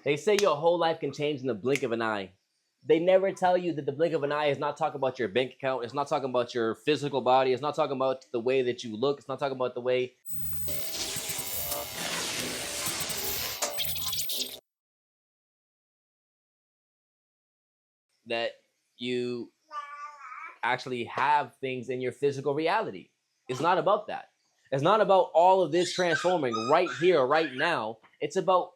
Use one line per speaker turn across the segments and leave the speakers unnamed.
They say your whole life can change in the blink of an eye. They never tell you that the blink of an eye is not talking about your bank account. It's not talking about your physical body. It's not talking about the way that you look. It's not talking about the way that you actually have things in your physical reality. It's not about that. It's not about all of this transforming right here, right now. It's about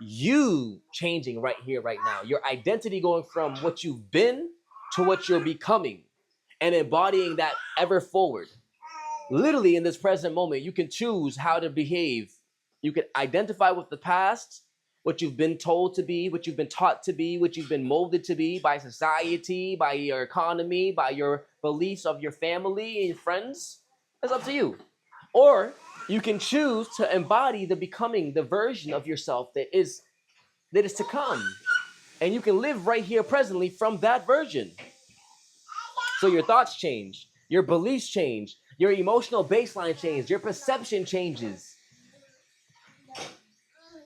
you changing right here, right now. Your identity going from what you've been to what you're becoming and embodying that ever forward. Literally, in this present moment, you can choose how to behave. You can identify with the past, what you've been told to be, what you've been taught to be, what you've been molded to be by society, by your economy, by your beliefs of your family and friends. That's up to you. Or you can choose to embody the becoming, the version of yourself that is to come. And you can live right here presently from that version. So your thoughts change, your beliefs change, your emotional baseline changes, your perception changes,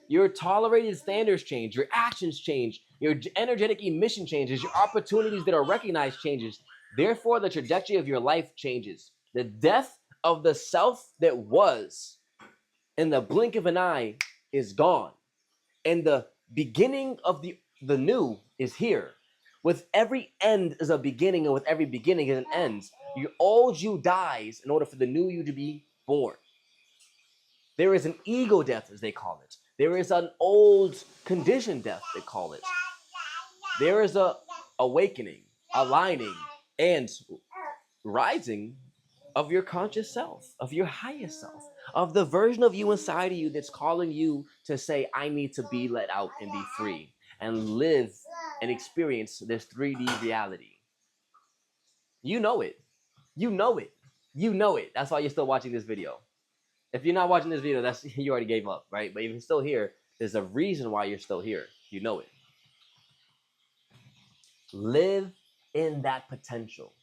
your tolerated standards change, your actions change, your energetic emission changes, your opportunities that are recognized changes. Therefore, the trajectory of your life changes. The death of the self that was in the blink of an eye is gone. And the beginning of the new is here. With every end is a beginning, and with every beginning is an end. Your old you dies in order for the new you to be born. There is an ego death, as they call it. There is an old condition death, they call it. There is a awakening, aligning, and rising of your conscious self, of your highest self, of the version of you inside of you that's calling you to say, I need to be let out and be free and live and experience this 3D reality. You know it. You know it. You know it. That's why you're still watching this video. If you're not watching this video, that's you already gave up, right? But if you're still here, there's a reason why you're still here. You know it. Live in that potential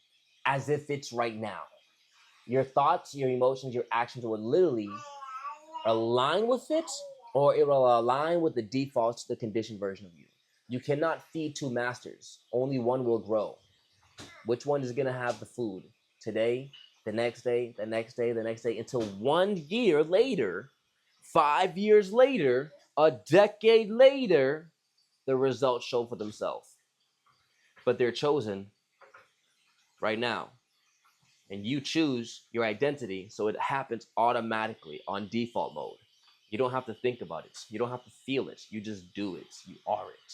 as if it's right now. Your thoughts, your emotions, your actions will literally align with it, or it will align with the defaults, the conditioned version of you. You cannot feed two masters. Only one will grow. Which one is going to have the food? Today, the next day, the next day, the next day, until 1 year later, 5 years later, a decade later, the results show for themselves. But they're chosen right now. And you choose your identity, so it happens automatically on default mode. You don't have to think about it. You don't have to feel it. You just do it. You are it.